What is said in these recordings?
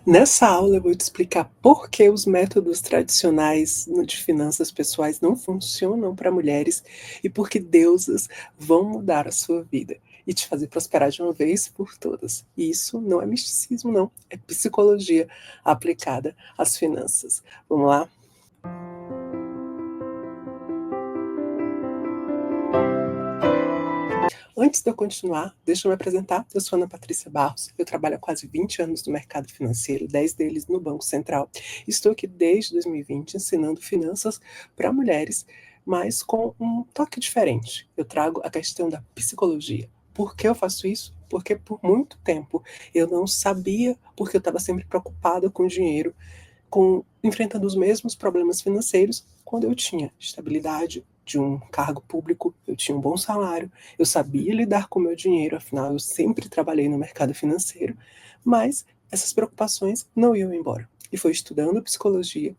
Nessa aula eu vou te explicar por que os métodos tradicionais de finanças pessoais não funcionam para mulheres e por que deusas vão mudar a sua vida e te fazer prosperar de uma vez por todas. E isso não é misticismo, não, é psicologia aplicada às finanças. Vamos lá? Antes de eu continuar, deixa eu me apresentar. Eu sou Ana Patrícia Barros, eu trabalho há quase 20 anos no mercado financeiro, 10 deles no Banco Central. Estou aqui desde 2020 ensinando finanças para mulheres, mas com um toque diferente. Eu trago a questão da psicologia. Por que eu faço isso? Porque por muito tempo eu não sabia, porque eu estava sempre preocupada com dinheiro, enfrentando os mesmos problemas financeiros quando eu tinha estabilidade de um cargo público, eu tinha um bom salário, eu sabia lidar com o meu dinheiro, afinal eu sempre trabalhei no mercado financeiro, mas essas preocupações não iam embora. E foi estudando psicologia,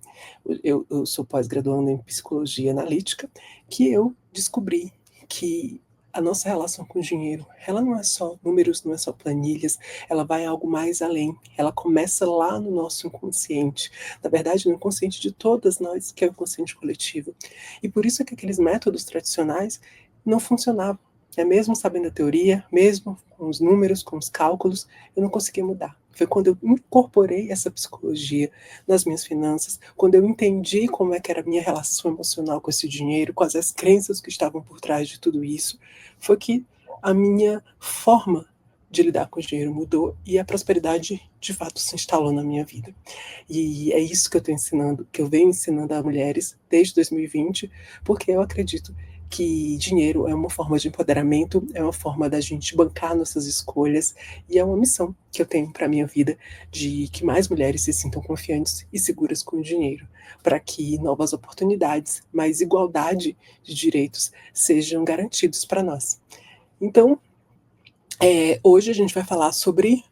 eu sou pós-graduando em psicologia analítica, que eu descobri que a nossa relação com o dinheiro, ela não é só números, não é só planilhas, ela vai algo mais além. Ela começa lá no nosso inconsciente, na verdade, no inconsciente de todas nós, que é o inconsciente coletivo. E por isso é que aqueles métodos tradicionais não funcionavam. É mesmo sabendo a teoria, mesmo com os números, com os cálculos, eu não conseguia mudar. Foi quando eu incorporei essa psicologia nas minhas finanças, quando eu entendi como é que era a minha relação emocional com esse dinheiro, quais as crenças que estavam por trás de tudo isso, foi que a minha forma de lidar com o dinheiro mudou e a prosperidade de fato se instalou na minha vida. E é isso que eu estou ensinando, que eu venho ensinando a mulheres desde 2020, porque eu acredito que dinheiro é uma forma de empoderamento, é uma forma da gente bancar nossas escolhas e é uma missão que eu tenho para minha vida de que mais mulheres se sintam confiantes e seguras com o dinheiro, para que novas oportunidades, mais igualdade de direitos sejam garantidos para nós. Então, hoje a gente vai falar sobre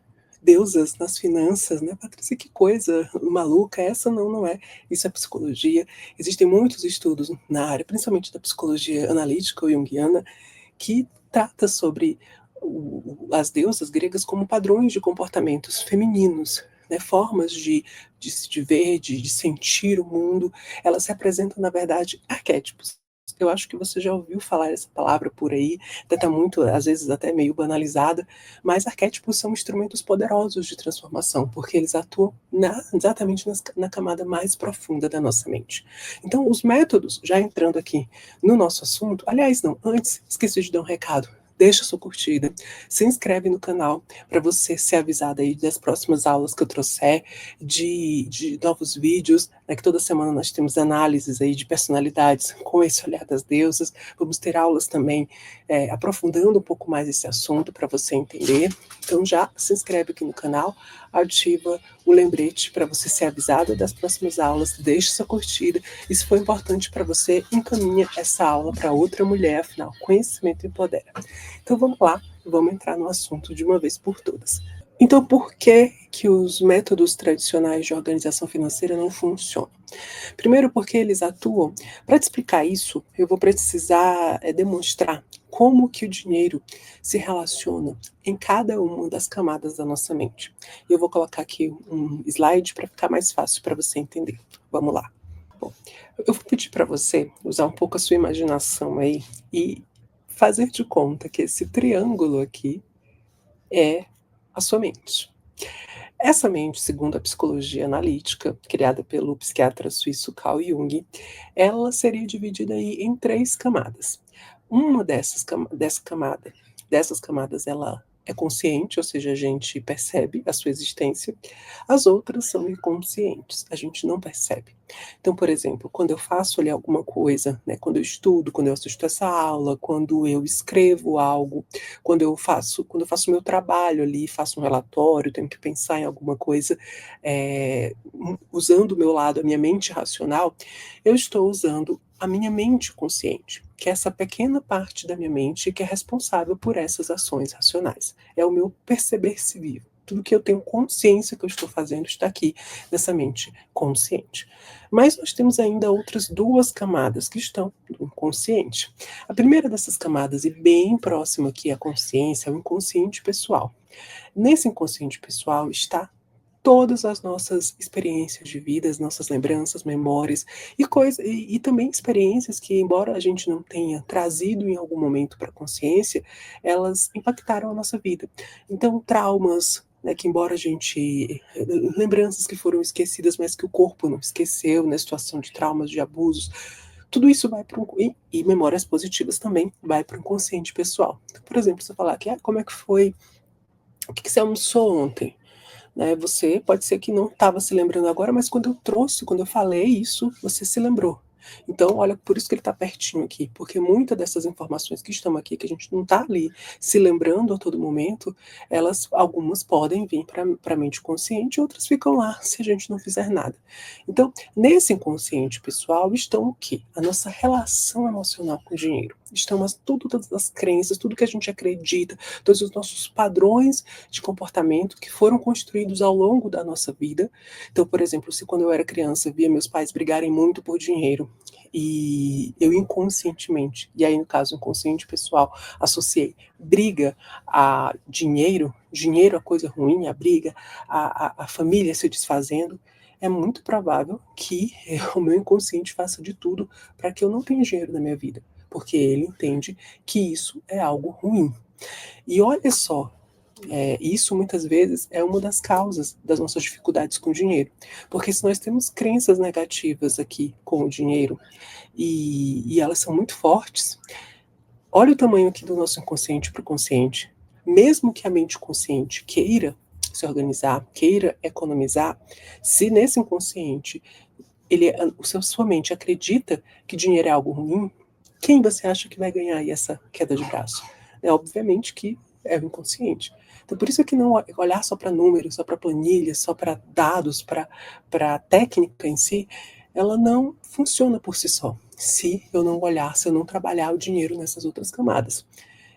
deusas nas finanças, né, Patrícia? Que coisa maluca, essa não é. Isso é psicologia. Existem muitos estudos na área, principalmente da psicologia analítica ou junguiana, que trata sobre as deusas gregas como padrões de comportamentos femininos, né, formas de ver, de sentir o mundo. Elas representam, na verdade, arquétipos. Eu acho que você já ouviu falar essa palavra por aí, até está muito, às vezes, até meio banalizada, mas arquétipos são instrumentos poderosos de transformação, porque eles atuam exatamente na camada mais profunda da nossa mente. Então, os métodos, já entrando aqui no nosso assunto, aliás, não, antes, esqueci de dar um recado. Deixa sua curtida, se inscreve no canal para você ser avisado aí das próximas aulas que eu trouxer, de novos vídeos, né, que toda semana nós temos análises aí de personalidades com esse olhar das deusas. Vamos ter aulas também aprofundando um pouco mais esse assunto para você entender. Então já se inscreve aqui no canal, ativa o lembrete para você ser avisado das próximas aulas, deixe sua curtida. E se for importante para você, encaminha essa aula para outra mulher, afinal, conhecimento empodera. Então vamos lá, vamos entrar no assunto de uma vez por todas. Então, por que os métodos tradicionais de organização financeira não funcionam? Primeiro, porque eles atuam. Para te explicar isso, eu vou precisar demonstrar como que o dinheiro se relaciona em cada uma das camadas da nossa mente. Eu vou colocar aqui um slide para ficar mais fácil para você entender. Vamos lá. Bom, eu vou pedir para você usar um pouco a sua imaginação aí e fazer de conta que esse triângulo aqui é a sua mente. Essa mente, segundo a psicologia analítica, criada pelo psiquiatra suíço Carl Jung, ela seria dividida aí em 3 camadas. Uma dessas camadas, ela é consciente, ou seja, a gente percebe a sua existência. As outras são inconscientes, a gente não percebe. Então, por exemplo, quando eu faço ali alguma coisa, né, quando eu estudo, quando eu assisto essa aula, quando eu escrevo algo, quando eu faço o meu trabalho ali, faço um relatório, tenho que pensar em alguma coisa, usando o meu lado, a minha mente racional, eu estou usando a minha mente consciente, que é essa pequena parte da minha mente que é responsável por essas ações racionais. É o meu perceber-se vivo. Tudo que eu tenho consciência que eu estou fazendo está aqui nessa mente consciente. Mas nós temos ainda outras 2 camadas que estão no inconsciente. A primeira dessas camadas, e bem próxima aqui à consciência, é o inconsciente pessoal. Nesse inconsciente pessoal está todas as nossas experiências de vida, as nossas lembranças, memórias e também experiências que, embora a gente não tenha trazido em algum momento para a consciência, elas impactaram a nossa vida. Então, traumas, né, que embora a gente lembranças que foram esquecidas, mas que o corpo não esqueceu, na situação de traumas, de abusos, tudo isso vai para e memórias positivas também vai para o inconsciente pessoal. Então, por exemplo, você falar que como é que foi, o que você almoçou ontem? Né, você pode ser que não estava se lembrando agora, mas quando eu falei isso, você se lembrou. Então, olha, por isso que ele está pertinho aqui, porque muitas dessas informações que estão aqui, que a gente não está ali se lembrando a todo momento, algumas podem vir para a mente consciente, outras ficam lá se a gente não fizer nada. Então, nesse inconsciente pessoal estão o quê? A nossa relação emocional com o dinheiro. Estão todas as crenças, tudo que a gente acredita, todos os nossos padrões de comportamento que foram construídos ao longo da nossa vida. Então, por exemplo, se quando eu era criança via meus pais brigarem muito por dinheiro e eu inconscientemente, e aí no caso inconsciente pessoal, associei briga a dinheiro, dinheiro a coisa ruim, a briga, a família se desfazendo, é muito provável que o meu inconsciente faça de tudo para que eu não tenha dinheiro na minha vida, porque ele entende que isso é algo ruim. E olha só, isso muitas vezes é uma das causas das nossas dificuldades com o dinheiro. Porque se nós temos crenças negativas aqui com o dinheiro e elas são muito fortes, olha o tamanho aqui do nosso inconsciente para o consciente. Mesmo que a mente consciente queira se organizar, queira economizar, se nesse inconsciente sua mente acredita que dinheiro é algo ruim, quem você acha que vai ganhar aí essa queda de braço? Obviamente que é o inconsciente. Então, por isso que não olhar só para números, só para planilhas, só para dados, para a técnica em si, ela não funciona por si só, se eu não olhar, se eu não trabalhar o dinheiro nessas outras camadas.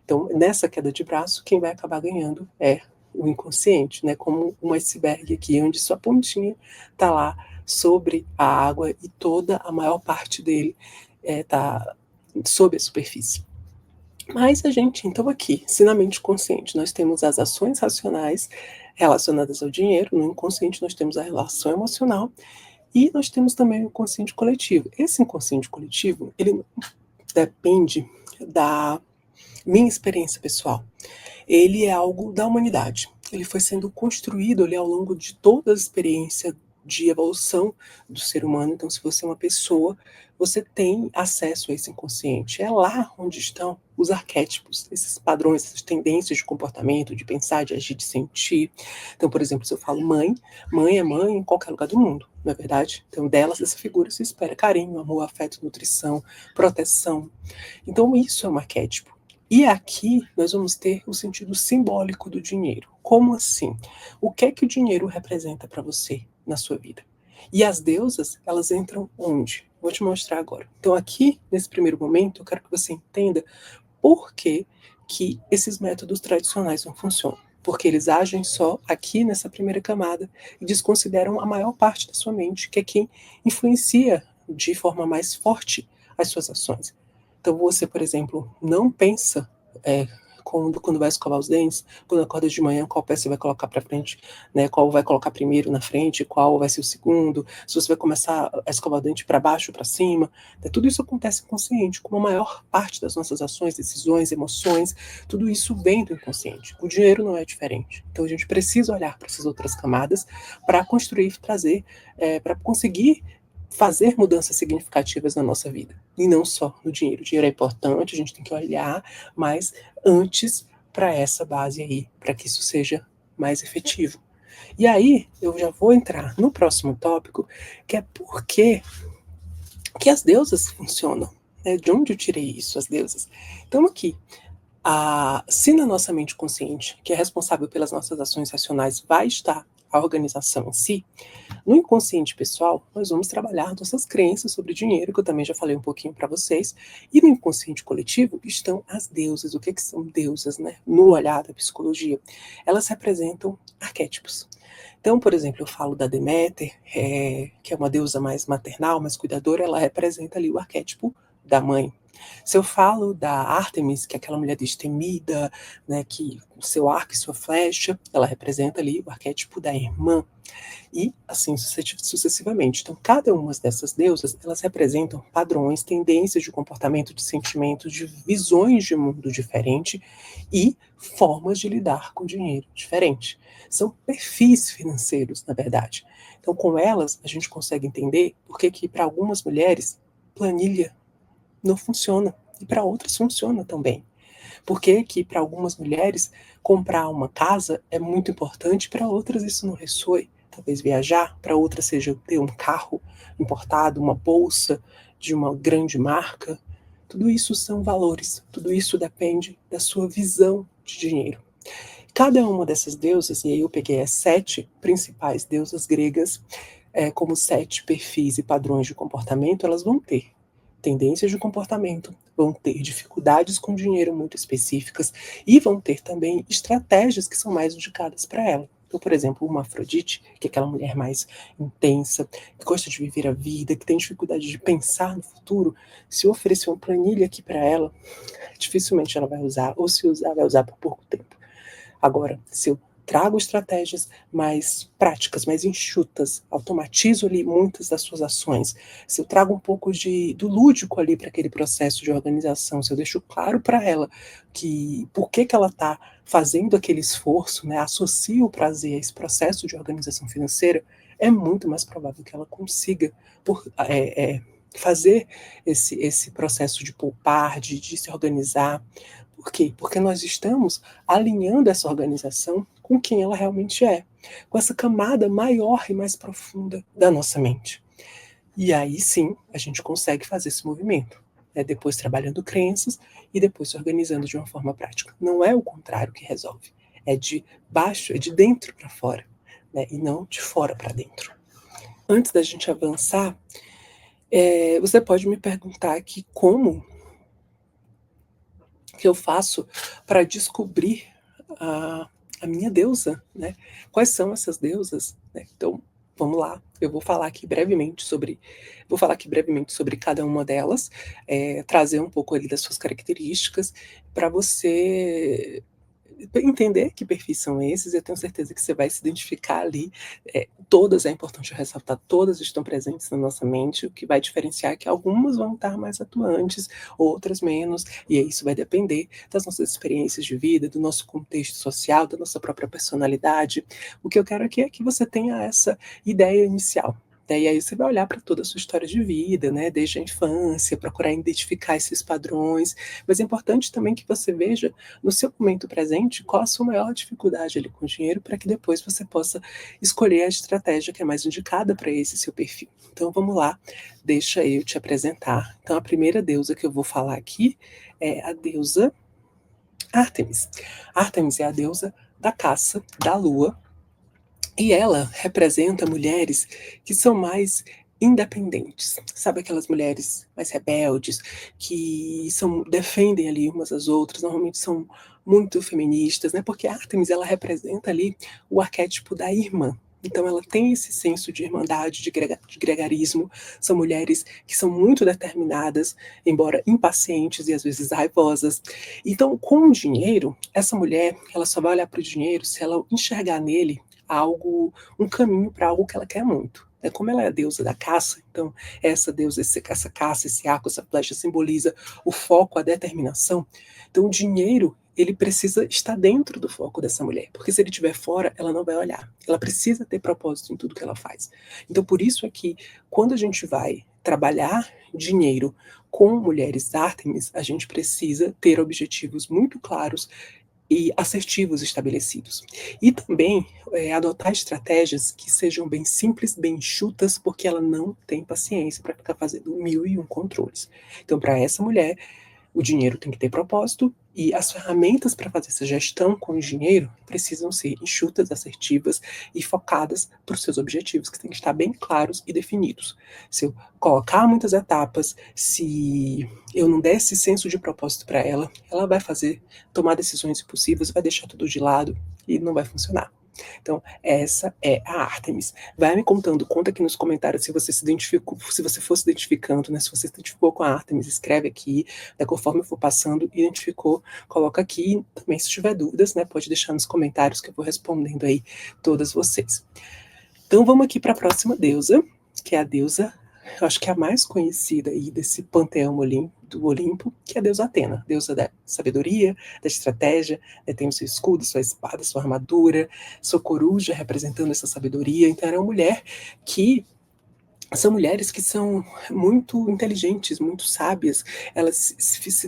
Então, nessa queda de braço, quem vai acabar ganhando é o inconsciente, né? Como um iceberg aqui, onde sua pontinha está lá sobre a água e toda a maior parte dele está sob a superfície. Mas a gente, então aqui, se na mente consciente nós temos as ações racionais relacionadas ao dinheiro, no inconsciente nós temos a relação emocional e nós temos também o inconsciente coletivo. Esse inconsciente coletivo, ele depende da minha experiência pessoal. Ele é algo da humanidade. Ele foi sendo construído ali ao longo de toda a experiência de evolução do ser humano. Então, se você é uma pessoa, você tem acesso a esse inconsciente. É lá onde estão os arquétipos, esses padrões, essas tendências de comportamento, de pensar, de agir, de sentir. Então, por exemplo, se eu falo mãe, mãe é mãe em qualquer lugar do mundo, não é verdade? Então, delas, dessa figura, se espera carinho, amor, afeto, nutrição, proteção. Então, isso é um arquétipo. E aqui nós vamos ter o sentido simbólico do dinheiro. Como assim? O que é que o dinheiro representa para você na sua vida? E as deusas, elas entram onde? Vou te mostrar agora. Então aqui, nesse primeiro momento, eu quero que você entenda por que esses métodos tradicionais não funcionam. Porque eles agem só aqui nessa primeira camada e desconsideram a maior parte da sua mente, que é quem influencia de forma mais forte as suas ações. Então você, por exemplo, não pensa quando vai escovar os dentes, quando acorda de manhã, qual pé você vai colocar para frente, né? Qual vai colocar primeiro na frente, qual vai ser o segundo, se você vai começar a escovar o dente para baixo, para cima. Tudo isso acontece inconsciente, como a maior parte das nossas ações, decisões, emoções, tudo isso vem do inconsciente. O dinheiro não é diferente. Então a gente precisa olhar para essas outras camadas para construir, trazer, para conseguir fazer mudanças significativas na nossa vida. E não só no dinheiro. O dinheiro é importante, a gente tem que olhar, mas antes para essa base aí, para que isso seja mais efetivo. E aí, eu já vou entrar no próximo tópico, que é por que as deusas funcionam. Né? De onde eu tirei isso, as deusas? Então, aqui, se na nossa mente consciente, que é responsável pelas nossas ações racionais, vai estar a organização em si, no inconsciente pessoal, nós vamos trabalhar nossas crenças sobre dinheiro, que eu também já falei um pouquinho para vocês, e no inconsciente coletivo estão as deusas. O que são deusas, né? No olhar da psicologia, elas representam arquétipos. Então, por exemplo, eu falo da Deméter, que é uma deusa mais maternal, mais cuidadora, ela representa ali o arquétipo da mãe. Se eu falo da Ártemis, que é aquela mulher destemida, né, que o seu arco e sua flecha, ela representa ali o arquétipo da irmã, e assim sucessivamente. Então, cada uma dessas deusas, elas representam padrões, tendências de comportamento, de sentimentos, de visões de mundo diferente e formas de lidar com dinheiro diferente. São perfis financeiros, na verdade. Então, com elas, a gente consegue entender por que para algumas mulheres, planilha não funciona e para outras funciona também. Por que para algumas mulheres comprar uma casa é muito importante, para outras isso não ressoe. Talvez viajar, para outras seja ter um carro importado, uma bolsa de uma grande marca. Tudo isso são valores, tudo isso depende da sua visão de dinheiro. Cada uma dessas deusas, e aí eu peguei as 7 principais deusas gregas, como 7 perfis e padrões de comportamento, elas vão ter tendências de comportamento, vão ter dificuldades com dinheiro muito específicas e vão ter também estratégias que são mais indicadas para ela. Então, por exemplo, uma Afrodite, que é aquela mulher mais intensa, que gosta de viver a vida, que tem dificuldade de pensar no futuro, se eu oferecer uma planilha aqui para ela, dificilmente ela vai usar, ou se usar, vai usar por pouco tempo. Agora, se eu trago estratégias mais práticas, mais enxutas, automatizo ali muitas das suas ações, se eu trago um pouco do lúdico ali para aquele processo de organização, se eu deixo claro para ela que por que ela está fazendo aquele esforço, né, associo o prazer a esse processo de organização financeira, é muito mais provável que ela consiga fazer esse processo de poupar, de se organizar. Por quê? Porque nós estamos alinhando essa organização com quem ela realmente é, com essa camada maior e mais profunda da nossa mente. E aí sim a gente consegue fazer esse movimento, né? Depois trabalhando crenças e depois se organizando de uma forma prática. Não é o contrário que resolve, é de baixo, é de dentro para fora, né? E não de fora para dentro. Antes da gente avançar, você pode me perguntar aqui como que eu faço para descobrir a minha deusa, né? Quais são essas deusas? Né? Então, vamos lá. Eu vou falar aqui brevemente sobre cada uma delas, trazer um pouco ali das suas características para você entender que perfis são esses, eu tenho certeza que você vai se identificar ali. Todas, é importante ressaltar, todas estão presentes na nossa mente, o que vai diferenciar é que algumas vão estar mais atuantes, outras menos, e isso vai depender das nossas experiências de vida, do nosso contexto social, da nossa própria personalidade. O que eu quero aqui é que você tenha essa ideia inicial. E aí você vai olhar para toda a sua história de vida, né, desde a infância, procurar identificar esses padrões, mas é importante também que você veja no seu momento presente qual a sua maior dificuldade ali com o dinheiro, para que depois você possa escolher a estratégia que é mais indicada para esse seu perfil. Então vamos lá, deixa eu te apresentar. Então a primeira deusa que eu vou falar aqui é a deusa Ártemis. Ártemis é a deusa da caça, da lua, e ela representa mulheres que são mais independentes. Sabe aquelas mulheres mais rebeldes, que defendem ali umas às outras, normalmente são muito feministas, né? Porque a Artemis, ela representa ali o arquétipo da irmã. Então ela tem esse senso de irmandade, de gregarismo. São mulheres que são muito determinadas, embora impacientes e às vezes raivosas. Então, com o dinheiro, essa mulher, ela só vai olhar para o dinheiro se ela enxergar nele um caminho para algo que ela quer muito. Como ela é a deusa da caça, então essa deusa, essa caça, esse arco, essa flecha simboliza o foco, a determinação. Então o dinheiro, ele precisa estar dentro do foco dessa mulher, porque se ele estiver fora, ela não vai olhar. Ela precisa ter propósito em tudo que ela faz. Então por isso é que quando a gente vai trabalhar dinheiro com mulheres Ártemis, a gente precisa ter objetivos muito claros e assertivos estabelecidos. E também adotar estratégias que sejam bem simples, bem enxutas, porque ela não tem paciência para ficar fazendo 1001 controles. Então, para essa mulher, o dinheiro tem que ter propósito e as ferramentas para fazer essa gestão com o dinheiro precisam ser enxutas, assertivas e focadas para os seus objetivos, que têm que estar bem claros e definidos. Se eu colocar muitas etapas, se eu não der esse senso de propósito para ela, ela vai tomar decisões impossíveis, vai deixar tudo de lado e não vai funcionar. Então, essa é a Ártemis. Vai me contando, conta aqui nos comentários se você se identificou, se você for se identificando, né, se você se identificou com a Ártemis, escreve aqui, né, conforme eu for passando, identificou, coloca aqui, também se tiver dúvidas, né, pode deixar nos comentários que eu vou respondendo aí todas vocês. Então vamos aqui para a próxima deusa, que é a deusa, eu acho que é a mais conhecida aí desse panteão do Olimpo, que é a deusa Atena, deusa da sabedoria, da estratégia, né, tem o seu escudo, sua espada, sua armadura, sua coruja representando essa sabedoria. Então ela é uma mulher que são mulheres que são muito inteligentes, muito sábias. Elas,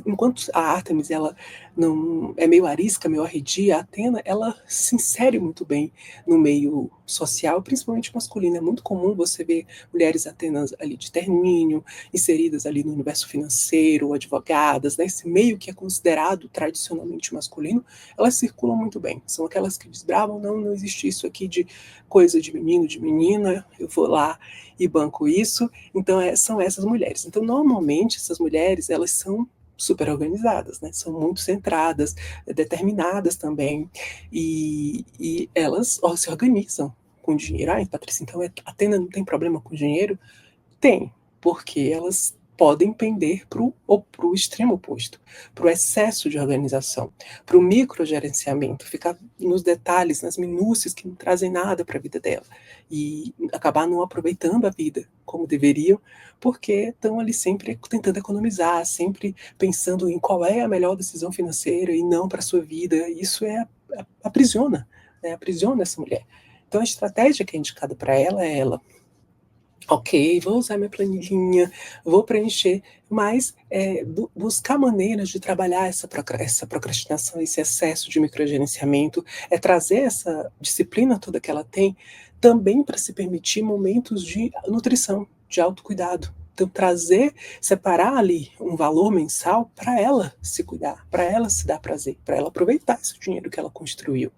enquanto a Ártemis ela não é meio arisca, meio arredia, a Atena ela se insere muito bem no meio social, principalmente masculino. É muito comum você ver mulheres atenas ali de terninho, inseridas ali no universo financeiro, advogadas, né? Esse meio que é considerado tradicionalmente masculino, elas circulam muito bem. São aquelas que desbravam, não existe isso aqui de coisa de menino, de menina, eu vou lá e banco isso. Então, são essas mulheres. Então, normalmente, essas mulheres, elas são super organizadas, né? São muito centradas, determinadas também, e elas se organizam com dinheiro. Ai, Patrícia, então a Atena não tem problema com dinheiro? Tem, porque elas podem pender para o extremo oposto, para o excesso de organização, para o microgerenciamento, ficar nos detalhes, nas minúcias que não trazem nada para a vida dela, e acabar não aproveitando a vida como deveriam, porque estão ali sempre tentando economizar, sempre pensando em qual é a melhor decisão financeira e não para a sua vida. Isso aprisiona, né? Aprisiona essa mulher. Então a estratégia que é indicada para ela é ela: ok, vou usar minha planilhinha, vou preencher, mas buscar maneiras de trabalhar essa procrastinação, esse excesso de microgerenciamento, é trazer essa disciplina toda que ela tem também para se permitir momentos de nutrição, de autocuidado. Então, separar ali um valor mensal para ela se cuidar, para ela se dar prazer, para ela aproveitar esse dinheiro que ela construiu.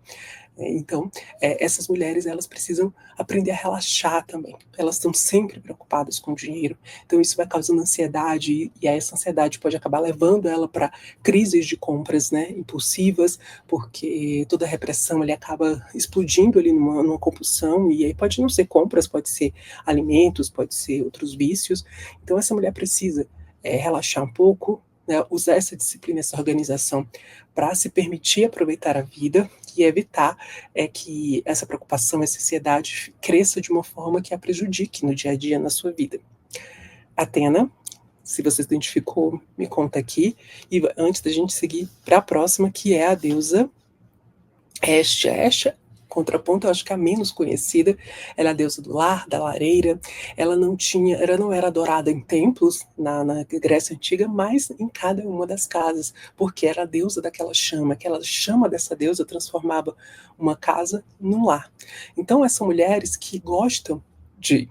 Então, essas mulheres, elas precisam aprender a relaxar também. Elas estão sempre preocupadas com o dinheiro. Então, isso vai causando ansiedade, e essa ansiedade pode acabar levando ela para crises de compras, né, impulsivas, porque toda a repressão ele acaba explodindo ali numa compulsão, e aí pode não ser compras, pode ser alimentos, pode ser outros vícios. Então, essa mulher precisa relaxar um pouco, né, usar essa disciplina, essa organização para se permitir aproveitar a vida e evitar que essa preocupação, essa ansiedade cresça de uma forma que a prejudique no dia a dia, na sua vida. Atena, se você se identificou, me conta aqui. E antes da gente seguir para a próxima, que é a deusa Hestia. Hestia, contraponto, eu acho que a menos conhecida, ela é a deusa do lar, da lareira. Ela não era adorada em templos na Grécia Antiga, mas em cada uma das casas, porque era a deusa daquela chama. Aquela chama dessa deusa transformava uma casa num lar. Então, são mulheres que gostam de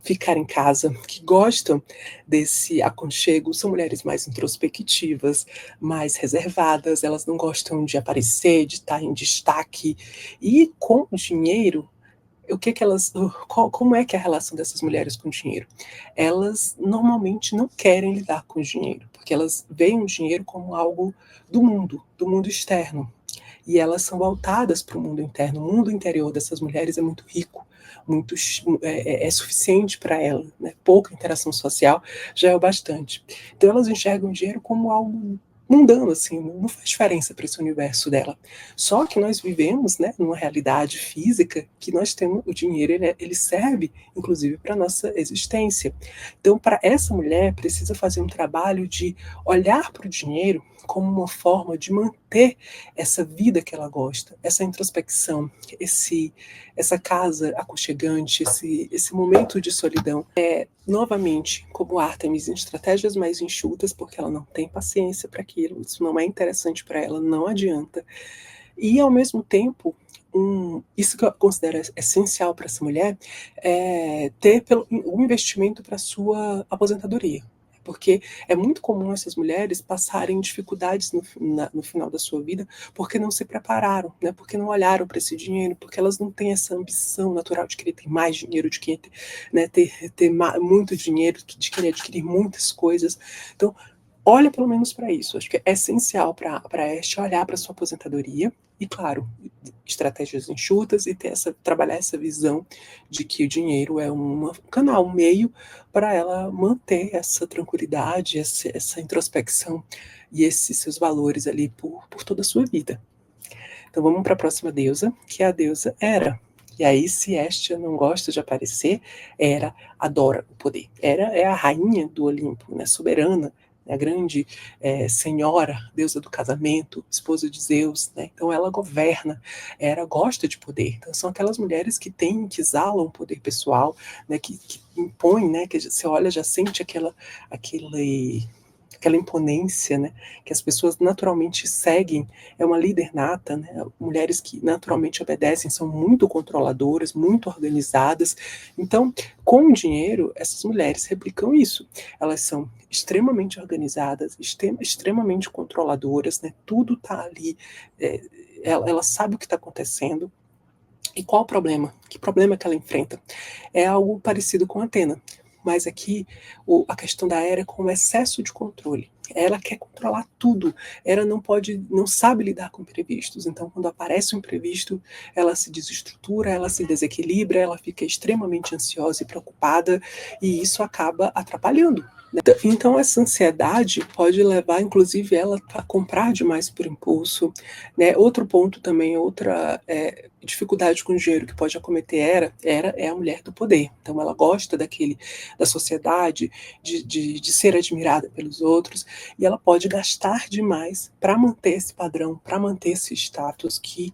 ficar em casa, que gostam desse aconchego, são mulheres mais introspectivas, mais reservadas, elas não gostam de aparecer, de estar em destaque. E com o dinheiro, como é que é a relação dessas mulheres com o dinheiro? Elas normalmente não querem lidar com o dinheiro, porque elas veem o dinheiro como algo do mundo externo. E elas são voltadas para o mundo interno. O mundo interior dessas mulheres é muito rico, muito suficiente para elas, né? Pouca interação social já é o bastante. Então elas enxergam o dinheiro como algo mundano, assim, não faz diferença para esse universo dela. Só que nós vivemos, né, numa realidade física que nós temos o dinheiro, ele serve, inclusive, para nossa existência. Então, para essa mulher, precisa fazer um trabalho de olhar para o dinheiro como uma forma de manter essa vida que ela gosta, essa introspecção, essa casa aconchegante, esse momento de solidão. Novamente, como Artemis, em estratégias mais enxutas, porque ela não tem paciência para aquilo, isso não é interessante para ela, não adianta. E, ao mesmo tempo, isso que eu considero essencial para essa mulher é ter um investimento para a sua aposentadoria. Porque é muito comum essas mulheres passarem dificuldades no final da sua vida porque não se prepararam, né? Porque não olharam para esse dinheiro, porque elas não têm essa ambição natural de querer ter mais dinheiro, de querer, né, ter muito dinheiro, de querer adquirir muitas coisas. Então, olha pelo menos para isso. Acho que é essencial para este olhar para sua aposentadoria e, claro, estratégias enxutas e trabalhar essa visão de que o dinheiro é um canal, um meio para ela manter essa tranquilidade, essa introspecção e esses seus valores ali por toda a sua vida. Então vamos para a próxima deusa, que é a deusa Hera. E aí, se Hestia não gosta de aparecer, Hera adora o poder. Hera é a rainha do Olimpo, né, soberana, a grande senhora, deusa do casamento, esposa de Zeus, né? Então ela governa, Hera gosta de poder. Então são aquelas mulheres que exalam poder pessoal, né? Que impõem, né? Que você olha, já sente aquela imponência, né, que as pessoas naturalmente seguem, é uma líder nata, né, mulheres que naturalmente obedecem, são muito controladoras, muito organizadas. Então, com o dinheiro, essas mulheres replicam isso. Elas são extremamente organizadas, extremamente controladoras, né, tudo está ali, ela sabe o que está acontecendo. E qual o problema? Que problema que ela enfrenta? É algo parecido com Atena, mas aqui a questão da Hera é com o excesso de controle. Ela quer controlar tudo. Ela não sabe lidar com imprevistos. Então, quando aparece um imprevisto, ela se desestrutura, ela se desequilibra, ela fica extremamente ansiosa e preocupada, e isso acaba atrapalhando. Então, essa ansiedade pode levar, inclusive, ela a comprar demais por impulso, né? Outro ponto também, outra dificuldade com o dinheiro que pode acometer Hera é a mulher do poder. Então, ela gosta da sociedade, de ser admirada pelos outros, e ela pode gastar demais para manter esse padrão, para manter esse status que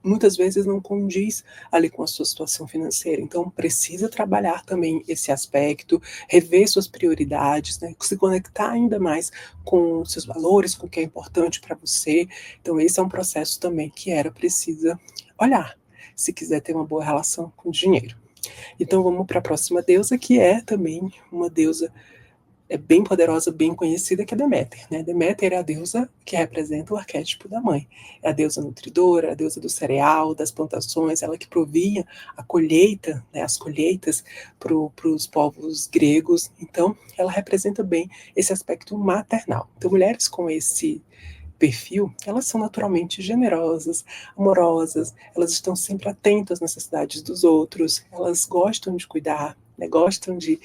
muitas vezes não condiz ali com a sua situação financeira. Então, precisa trabalhar também esse aspecto, rever suas prioridades, né? Se conectar ainda mais com seus valores, com o que é importante para você. Então, esse é um processo também que Hera precisa olhar, se quiser ter uma boa relação com o dinheiro. Então, vamos para a próxima deusa, que é também uma deusa bem poderosa, bem conhecida, que é Deméter, né? Deméter é a deusa que representa o arquétipo da mãe. É a deusa nutridora, a deusa do cereal, das plantações, ela que provia a colheita, né, as colheitas para os povos gregos. Então, ela representa bem esse aspecto maternal. Então, mulheres com esse perfil, elas são naturalmente generosas, amorosas, elas estão sempre atentas às necessidades dos outros, elas gostam de cuidar, né, gostam de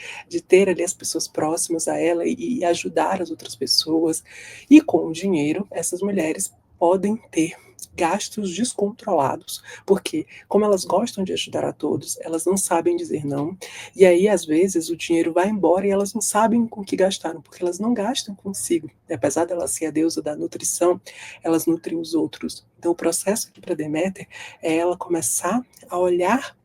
ter ali as pessoas próximas a ela e ajudar as outras pessoas. E com o dinheiro, essas mulheres podem ter gastos descontrolados, porque como elas gostam de ajudar a todos, elas não sabem dizer não, e aí às vezes o dinheiro vai embora e elas não sabem com que gastaram, porque elas não gastam consigo. Apesar dela ser a deusa da nutrição, elas nutrem os outros. Então o processo aqui para Deméter é ela começar a olhar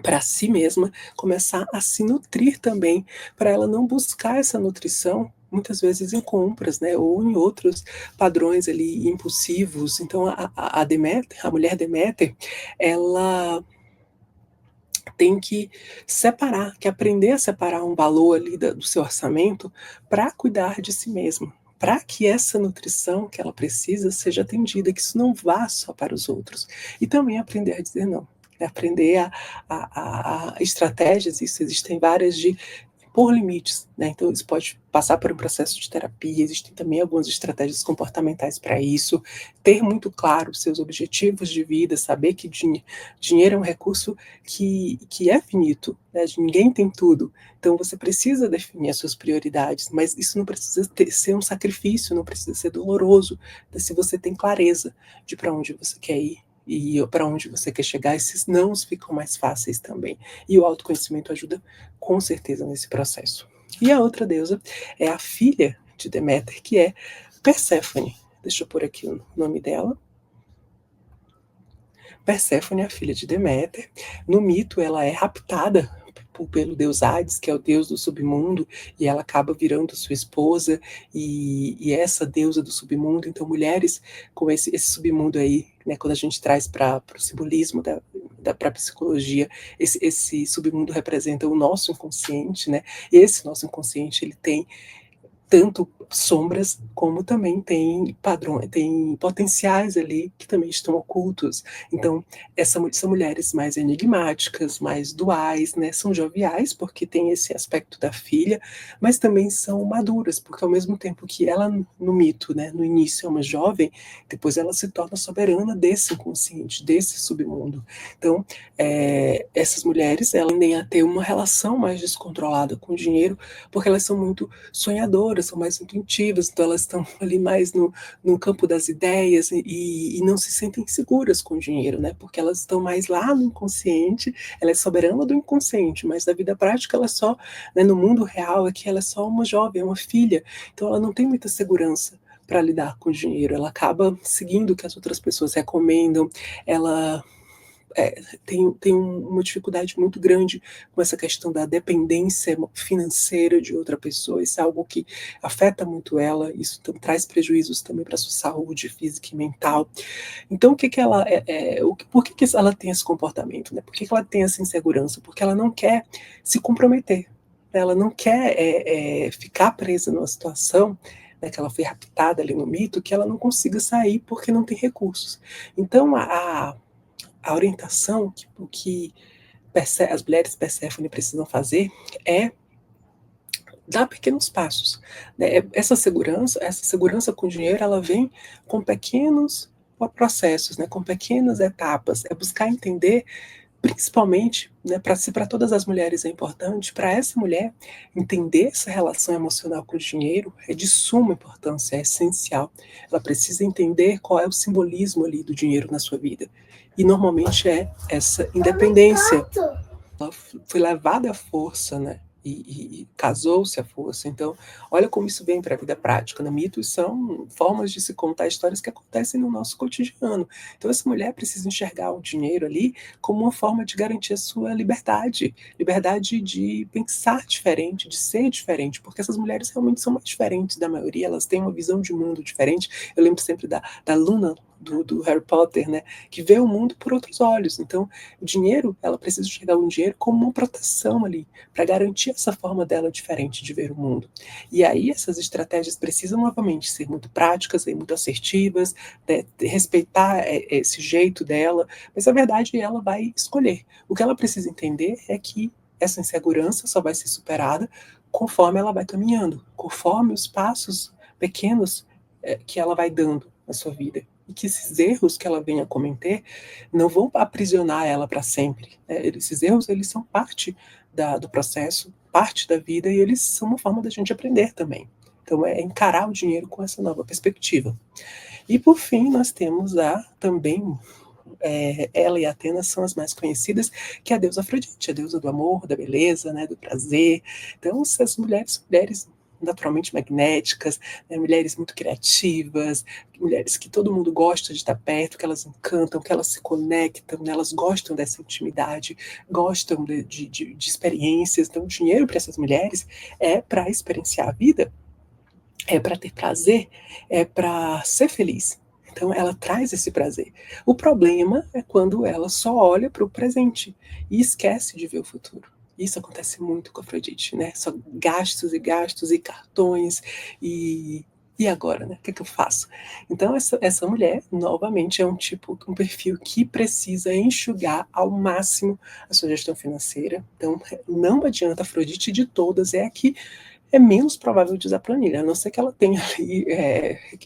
para si mesma, começar a se nutrir também, para ela não buscar essa nutrição muitas vezes em compras, né, ou em outros padrões ali impulsivos. Então a Deméter, a mulher Deméter, ela tem que separar, que aprender a separar um valor ali do seu orçamento para cuidar de si mesma, para que essa nutrição que ela precisa seja atendida, que isso não vá só para os outros. E também aprender a dizer não, né? Aprender a estratégias, isso existem várias de por limites, né? Então isso pode passar por um processo de terapia, existem também algumas estratégias comportamentais para isso, ter muito claro os seus objetivos de vida, saber que dinheiro é um recurso que é finito, né? Ninguém tem tudo, então você precisa definir as suas prioridades, mas isso não precisa ser um sacrifício, não precisa ser doloroso, se você tem clareza de para onde você quer ir, e para onde você quer chegar, esses nãos ficam mais fáceis também. E o autoconhecimento ajuda com certeza nesse processo. E a outra deusa é a filha de Deméter, que é Perséfone. Deixa eu pôr aqui o nome dela. Perséfone é a filha de Deméter. No mito, ela é raptada pelo deus Hades, que é o deus do submundo, e ela acaba virando sua esposa, e essa deusa do submundo. Então, mulheres com esse submundo aí, né, quando a gente traz para o simbolismo para a psicologia, esse submundo representa o nosso inconsciente, né? E esse nosso inconsciente, ele tem tanto sombras, como também tem padrões, tem potenciais ali que também estão ocultos. Então, são mulheres mais enigmáticas, mais duais, né, são joviais, porque tem esse aspecto da filha, mas também são maduras, porque ao mesmo tempo que ela, no mito, né, no início é uma jovem, depois ela se torna soberana desse inconsciente, desse submundo. Então, essas mulheres, elas tendem a ter uma relação mais descontrolada com o dinheiro, porque elas são muito sonhadoras, são mais intuitivas, então elas estão ali mais no campo das ideias e não se sentem seguras com o dinheiro, né? Porque elas estão mais lá no inconsciente, ela é soberana do inconsciente, mas na vida prática ela é só, né, no mundo real aqui ela é só uma jovem, é uma filha, então ela não tem muita segurança para lidar com o dinheiro, ela acaba seguindo o que as outras pessoas recomendam, ela tem uma dificuldade muito grande com essa questão da dependência financeira de outra pessoa. Isso é algo que afeta muito ela, isso traz prejuízos também para a sua saúde física e mental. Então, o que que ela, por que que ela tem esse comportamento? Né? Por que que ela tem essa insegurança? Porque ela não quer se comprometer, ela não quer ficar presa numa situação, né, que ela foi raptada ali no mito, que ela não consiga sair porque não tem recursos. Então, a orientação que o que as mulheres Perséfone precisam fazer é dar pequenos passos, né. Essa segurança com o dinheiro, ela vem com pequenos processos, né, com pequenas etapas, é buscar entender, principalmente, né, se para todas as mulheres é importante, para essa mulher entender essa relação emocional com o dinheiro é de suma importância, é essencial. Ela precisa entender qual é o simbolismo ali do dinheiro na sua vida. E normalmente é essa independência. Ela foi levada à força, né? E casou-se à força. Então, olha como isso vem para a vida prática. Né? Mitos são formas de se contar histórias que acontecem no nosso cotidiano. Então, essa mulher precisa enxergar o dinheiro ali como uma forma de garantir a sua liberdade, liberdade de pensar diferente, de ser diferente, porque essas mulheres realmente são mais diferentes da maioria, elas têm uma visão de mundo diferente. Eu lembro sempre da Luna, do Harry Potter, né, que vê o mundo por outros olhos. Então, o dinheiro, ela precisa enxergar o dinheiro como uma proteção ali, para garantir essa forma dela diferente de ver o mundo. E aí essas estratégias precisam novamente ser muito práticas e muito assertivas, né, respeitar esse jeito dela, mas a verdade ela vai escolher. O que ela precisa entender é que essa insegurança só vai ser superada conforme ela vai caminhando, conforme os passos pequenos que ela vai dando na sua vida. E que esses erros que ela venha a cometer não vão aprisionar ela para sempre. Né? Esses erros, eles são parte do processo, parte da vida, e eles são uma forma da gente aprender também. Então, é encarar o dinheiro com essa nova perspectiva. E, por fim, nós temos também, ela e Atena são as mais conhecidas, que é a deusa Afrodite, a deusa do amor, da beleza, né, do prazer. Então, essas mulheres naturalmente magnéticas, né, mulheres muito criativas, mulheres que todo mundo gosta de estar perto, que elas encantam, que elas se conectam, né, elas gostam dessa intimidade, gostam de experiências. Então, o dinheiro para essas mulheres é para experienciar a vida, é para ter prazer, é para ser feliz. Então ela traz esse prazer. O problema é quando ela só olha para o presente e esquece de ver o futuro. Isso acontece muito com a Afrodite, né? Só gastos e gastos e cartões e agora, né? O que, é que eu faço? Então essa mulher, novamente, é um perfil que precisa enxugar ao máximo a sua gestão financeira. Então não adianta, a Afrodite de todas é a que é menos provável de usar planilha, a não ser que ela tenha ali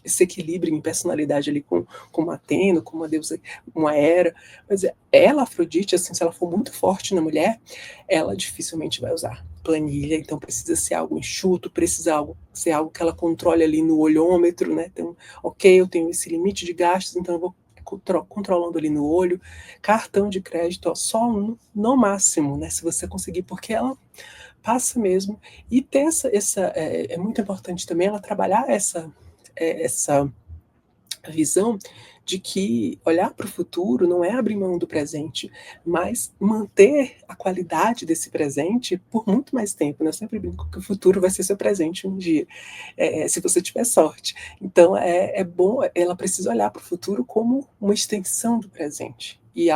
esse equilíbrio em personalidade ali com uma Atena, com uma deusa, uma Hera, mas ela, Afrodite, assim, se ela for muito forte na mulher, ela dificilmente vai usar planilha, então precisa ser algo enxuto, ser algo que ela controle ali no olhômetro, né? Então, ok, eu tenho esse limite de gastos, então eu vou controlando ali no olho, cartão de crédito, ó, só no máximo, né? Se você conseguir, porque ela passa mesmo. E ter é muito importante também ela trabalhar essa visão de que olhar para o futuro não é abrir mão do presente, mas manter a qualidade desse presente por muito mais tempo. Né? Eu sempre brinco que o futuro vai ser seu presente um dia, se você tiver sorte. Então é bom, ela precisa olhar para o futuro como uma extensão do presente. E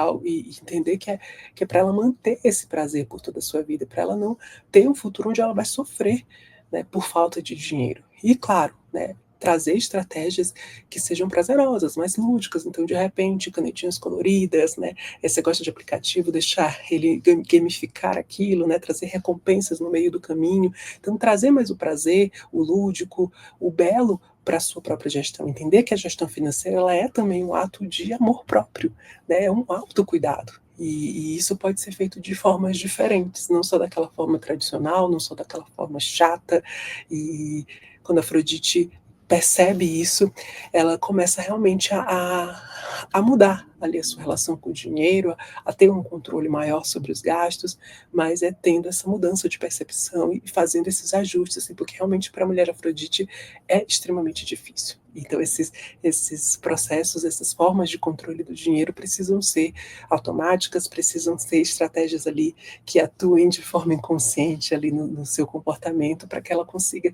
entender que é para ela manter esse prazer por toda a sua vida, para ela não ter um futuro onde ela vai sofrer, né, por falta de dinheiro. E claro, né, trazer estratégias que sejam prazerosas, mais lúdicas, então de repente canetinhas coloridas, né, você gosta de aplicativo, deixar ele gamificar aquilo, né, trazer recompensas no meio do caminho, então trazer mais o prazer, o lúdico, o belo para a sua própria gestão, entender que a gestão financeira ela é também um ato de amor próprio, né, é um autocuidado. E isso pode ser feito de formas diferentes, não só daquela forma tradicional, não só daquela forma chata. E quando a Afrodite percebe isso, ela começa realmente a mudar ali a sua relação com o dinheiro, a ter um controle maior sobre os gastos, mas é tendo essa mudança de percepção e fazendo esses ajustes, assim, porque realmente para a mulher Afrodite é extremamente difícil. Então esses processos, essas formas de controle do dinheiro precisam ser automáticas, precisam ser estratégias ali que atuem de forma inconsciente ali no seu comportamento para que ela consiga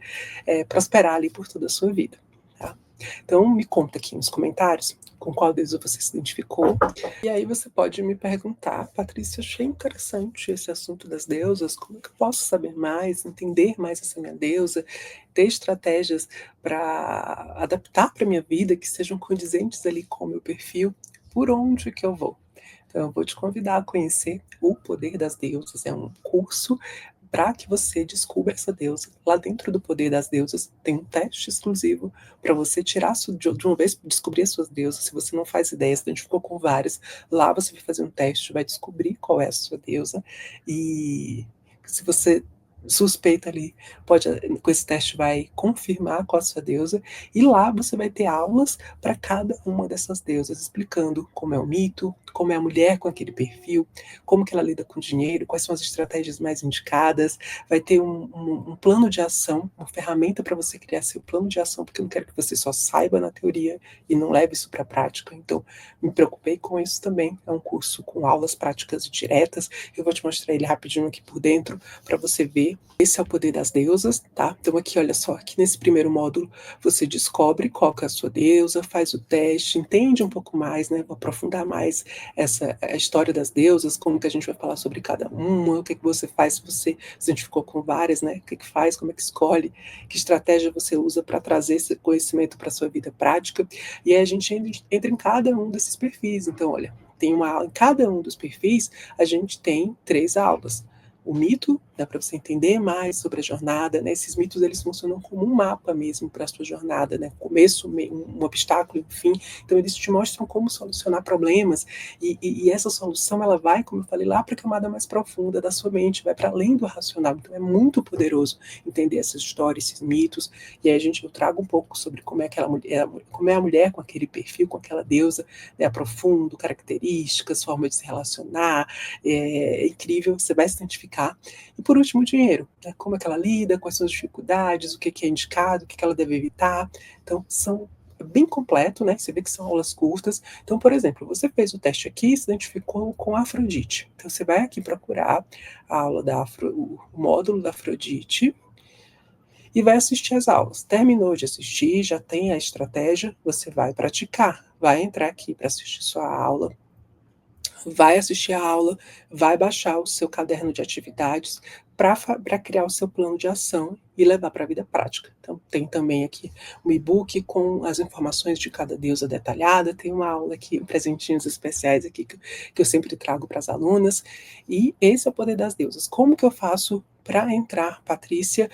prosperar ali por toda a sua vida. Tá? Então me conta aqui nos comentários com qual deusa você se identificou. E aí você pode me perguntar, Patrícia, achei interessante esse assunto das deusas, como é que eu posso saber mais, entender mais essa minha deusa, ter estratégias para adaptar para a minha vida que sejam condizentes ali com o meu perfil, por onde que eu vou? Então, eu vou te convidar a conhecer o Poder das Deusas. É um curso para que você descubra essa deusa. Lá dentro do Poder das Deusas tem um teste exclusivo para você tirar de uma vez descobrir as suas deusas. Se você não faz ideia, se a gente ficou com várias, lá você vai fazer um teste, vai descobrir qual é a sua deusa. E se você suspeita ali, pode, com esse teste vai confirmar qual a sua deusa, e lá você vai ter aulas para cada uma dessas deusas, explicando como é o mito, como é a mulher com aquele perfil, como que ela lida com o dinheiro, quais são as estratégias mais indicadas, vai ter um plano de ação, uma ferramenta para você criar seu plano de ação, porque eu não quero que você só saiba na teoria e não leve isso para a prática, então me preocupei com isso também, é um curso com aulas práticas e diretas, eu vou te mostrar ele rapidinho aqui por dentro, para você ver. Esse é o Poder das Deusas, tá? Então aqui, olha só, aqui nesse primeiro módulo você descobre qual que é a sua deusa, faz o teste, entende um pouco mais, né? Vou aprofundar mais a história das deusas, como que a gente vai falar sobre cada uma, o que você faz se você se identificou com várias, né? O que faz, como é que escolhe, que estratégia você usa para trazer esse conhecimento para a sua vida prática. E aí a gente entra em cada um desses perfis. Então, olha, tem uma aula, em cada um dos perfis a gente tem 3 aulas. O mito, dá para você entender mais sobre a jornada, né? Esses mitos eles funcionam como um mapa mesmo para a sua jornada, né? Começo, um obstáculo, fim. Então eles te mostram como solucionar problemas e essa solução ela vai, como eu falei, lá para a camada mais profunda da sua mente, vai para além do racional. Então é muito poderoso entender essa história, esses mitos. E aí eu trago um pouco sobre como é aquela mulher, como é a mulher com aquele perfil, com aquela deusa, né? Aprofundo, características, forma de se relacionar. É incrível, você vai se identificar. E por último, o dinheiro, né? Como é que ela lida, quais são as dificuldades, o que é indicado, o que ela deve evitar. Então, são bem completo, né? Você vê que são aulas curtas. Então, por exemplo, você fez o teste aqui e se identificou com a Afrodite. Então, você vai aqui procurar a aula o módulo da Afrodite e vai assistir as aulas. Terminou de assistir, já tem a estratégia, você vai praticar. Vai entrar aqui para assistir sua aula, vai assistir a aula, vai baixar o seu caderno de atividades para criar o seu plano de ação e levar para a vida prática. Então, tem também aqui um e-book com as informações de cada deusa detalhada, tem uma aula aqui, presentinhos especiais aqui que eu sempre trago para as alunas, e esse é o Poder das Deusas. Como que eu faço para entrar, Patrícia?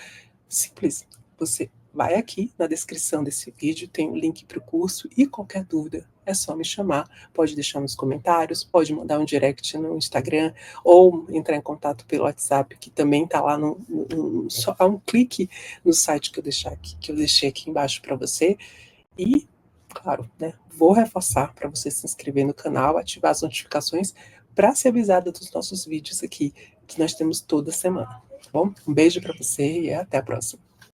Simples, você vai aqui na descrição desse vídeo, tem o link para o curso e qualquer dúvida é só me chamar, pode deixar nos comentários, pode mandar um direct no Instagram ou entrar em contato pelo WhatsApp, que também está lá só há um clique no site que eu deixei aqui embaixo para você. E, claro, né, vou reforçar para você se inscrever no canal, ativar as notificações para ser avisada dos nossos vídeos aqui, que nós temos toda semana, tá bom? Um beijo para você e até a próxima.